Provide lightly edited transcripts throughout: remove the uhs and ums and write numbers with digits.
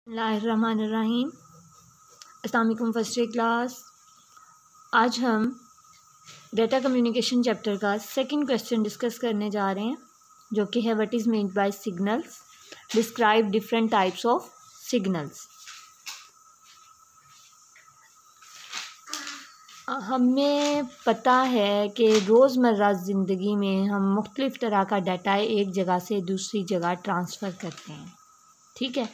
बिस्मिल्लाहिर्रहमानिर्रहीम। अस्सलाम वालेकुम फर्स्ट ईयर क्लास। आज हम डेटा कम्युनिकेशन चैप्टर का सेकंड क्वेश्चन डिस्कस करने जा रहे हैं, जो कि है what is meant by signals, describe different types of signals. हमें पता है कि रोज़मर्रा ज़िंदगी में हम मुख्तलिफ़ तरह का डाटा एक जगह से दूसरी जगह ट्रांसफ़र करते हैं, ठीक है।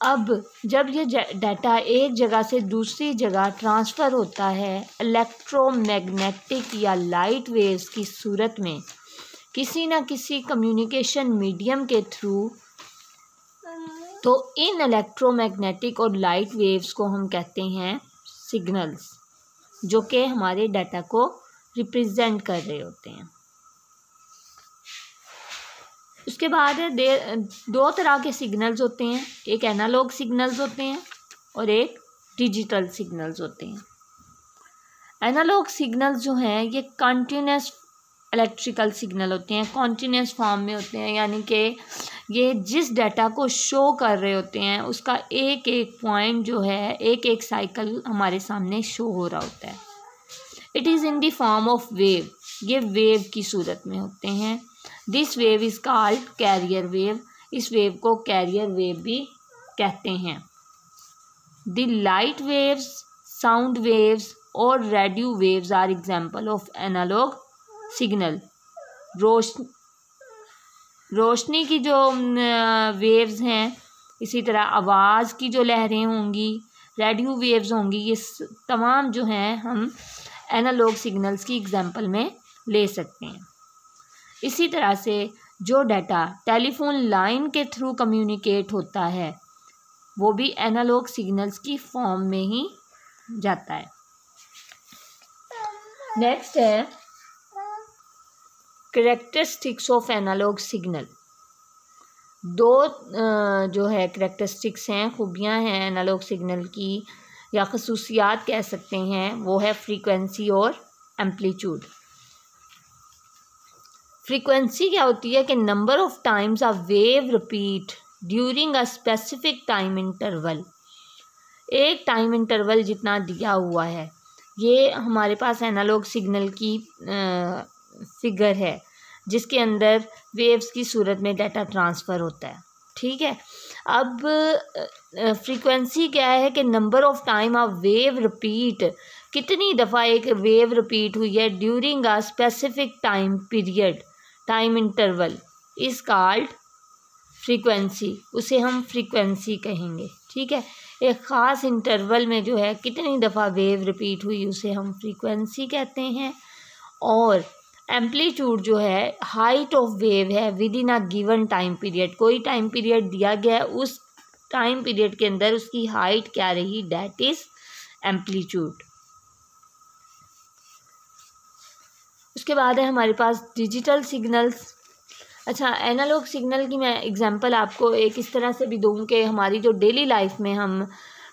अब जब ये डाटा एक जगह से दूसरी जगह ट्रांसफ़र होता है इलेक्ट्रोमैग्नेटिक या लाइट वेव्स की सूरत में किसी न किसी कम्युनिकेशन मीडियम के थ्रू, तो इन इलेक्ट्रोमैग्नेटिक और लाइट वेव्स को हम कहते हैं सिग्नल्स, जो कि हमारे डाटा को रिप्रेजेंट कर रहे होते हैं। उसके बाद दो तरह के सिग्नल्स होते हैं, एक एनालॉग सिग्नल्स होते हैं और एक डिजिटल सिग्नल्स होते हैं। एनालॉग सिग्नल्स जो हैं ये कंटिन्यूस इलेक्ट्रिकल सिग्नल होते हैं, कंटिन्यूस फॉर्म में होते हैं, यानी कि ये जिस डाटा को शो कर रहे होते हैं उसका एक एक पॉइंट जो है, एक एक साइकिल हमारे सामने शो हो रहा होता है। It is in the form of wave, ये वेव की सूरत में होते हैं। This wave is called carrier wave, इस वेव को कैरियर वेव भी कहते हैं। The light waves, sound waves और radio waves are example of analog signal. रोशनी की जो वेव्स हैं, इसी तरह आवाज़ की जो लहरें होंगी, रेडियो वेव्स होंगी, ये तमाम जो हैं हम एनालॉग सिग्नल्स की एग्जाम्पल में ले सकते हैं। इसी तरह से जो डाटा टेलीफोन लाइन के थ्रू कम्युनिकेट होता है वो भी एनालॉग सिग्नल्स की फॉर्म में ही जाता है। नेक्स्ट है कैरेक्टरिस्टिक्स ऑफ एनालॉग सिग्नल। दो जो है कैरेक्टरिस्टिक्स हैं, खूबियां हैं एनालॉग सिग्नल की, या खसूसियात कह सकते हैं, वो है फ्रीक्वेंसी और एम्पलीट्यूड। फ्रीक्वेंसी क्या होती है कि number of times a wave repeat during a specific time interval. एक टाइम इंटरवल जितना दिया हुआ है, ये हमारे पास एनालॉग सिग्नल की फिगर है जिसके अंदर वेव्स की सूरत में डाटा ट्रांसफ़र होता है, ठीक है। अब फ्रीक्वेंसी क्या है कि number of time a wave repeat, कितनी दफ़ा एक वेव रिपीट हुई है during a specific time period, time interval is called frequency, उसे हम फ्रीक्वेंसी कहेंगे, ठीक है। एक ख़ास इंटरवल में जो है कितनी दफ़ा वेव रिपीट हुई उसे हम फ्रीक्वेंसी कहते हैं। और एम्पलीट्यूड जो है हाइट ऑफ वेव है with in a given time period, कोई टाइम पीरियड दिया गया है, उस टाइम पीरियड के अंदर उसकी हाइट क्या रही, दैट इज़ एम्पलीट्यूड। उसके बाद है हमारे पास डिजिटल सिग्नल्स। अच्छा, एनालॉग सिग्नल की मैं एग्जांपल आपको एक इस तरह से भी दूँ कि हमारी जो डेली लाइफ में हम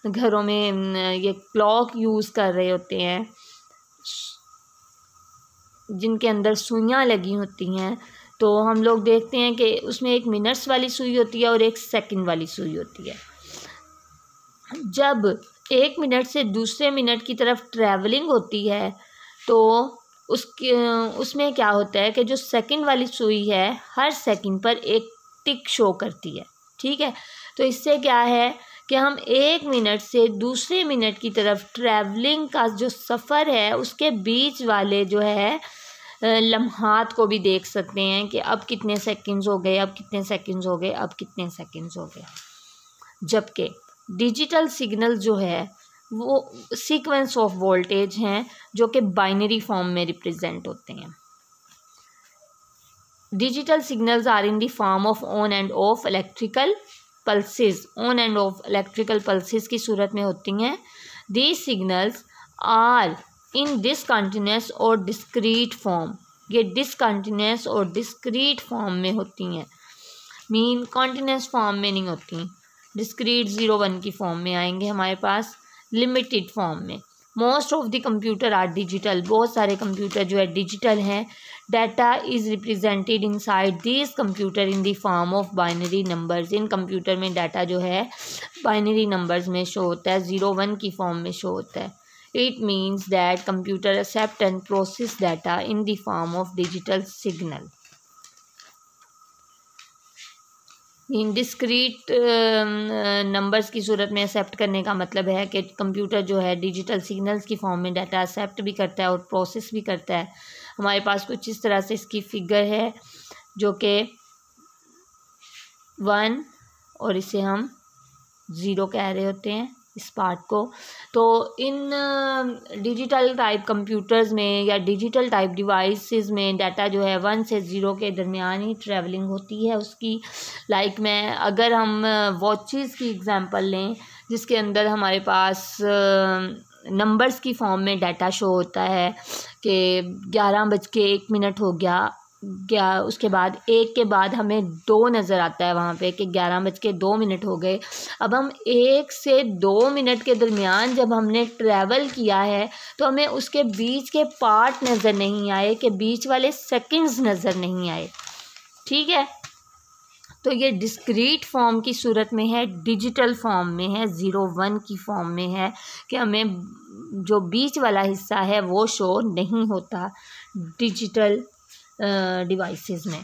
घरों में ये क्लॉक यूज़ कर रहे होते हैं जिनके अंदर सुइयाँ लगी होती हैं, तो हम लोग देखते हैं कि उसमें एक मिनट्स वाली सुई होती है और एक सेकंड वाली सुई होती है। जब एक मिनट से दूसरे मिनट की तरफ ट्रैवलिंग होती है तो उसमें क्या होता है कि जो सेकंड वाली सुई है हर सेकंड पर एक टिक शो करती है, ठीक है। तो इससे क्या है कि हम एक मिनट से दूसरे मिनट की तरफ ट्रैवलिंग का जो सफ़र है उसके बीच वाले जो है लम्हात को भी देख सकते हैं कि अब कितने सेकंड्स हो गए, अब कितने सेकंड्स हो गए, अब कितने सेकंड्स हो गए। जबकि डिजिटल सिग्नल जो है वो सीक्वेंस ऑफ वोल्टेज हैं जो कि बाइनरी फॉर्म में रिप्रेजेंट होते हैं। Digital signals are in the form of on and off electrical pulses, on and off electrical pulses की सूरत में होती हैं। These signals are in discontinuous और डिस्क्रीट फॉर्म, ये डिसकंटिन्यूस और डिस्क्रीट फॉर्म में होती हैं, मीन कॉन्टिन्यूस फॉर्म में नहीं होती। डिस्क्रीट 0 1 की फॉर्म में आएंगे हमारे पास, लिमिटेड फॉर्म में। Most of the computer are digital, बहुत सारे कंप्यूटर जो है डिजिटल हैं। Data is represented inside this computer in the form of binary numbers, इन कंप्यूटर में डाटा जो है बाइनरी नंबर्स में शो होता है, 0-1 की फॉर्म में शो होता है। It means that computer accept and process data in the form of digital signal. इन डिस्क्रीट नंबर्स की सूरत में एक्सेप्ट करने का मतलब है कि कंप्यूटर जो है डिजिटल सिग्नल्स की फॉर्म में डाटा एक्सेप्ट भी करता है और प्रोसेस भी करता है। हमारे पास कुछ इस तरह से इसकी फिगर है जो कि 1 और इसे हम 0 कह रहे होते हैं इस पार्ट को। तो इन डिजिटल टाइप कंप्यूटर्स में या डिजिटल टाइप डिवाइसेस में डाटा जो है 1 से 0 के दरमियान ही ट्रैवलिंग होती है उसकी। लाइक मैं अगर हम वॉचेस की एग्जांपल लें जिसके अंदर हमारे पास नंबर्स की फॉर्म में डाटा शो होता है कि 11:01 हो गया, उसके बाद 1 के बाद हमें 2 नज़र आता है वहाँ पे कि 11:02 हो गए। अब हम 1 से 2 मिनट के दरमियान जब हमने ट्रैवल किया है तो हमें उसके बीच के पार्ट नज़र नहीं आए, कि बीच वाले सेकंड्स नज़र नहीं आए। ठीक है, तो ये डिस्क्रीट फॉर्म की सूरत में है, डिजिटल फॉर्म में है, 0-1 की फॉर्म में है कि हमें जो बीच वाला हिस्सा है वो शो नहीं होता डिजिटल डिवाइसेस में।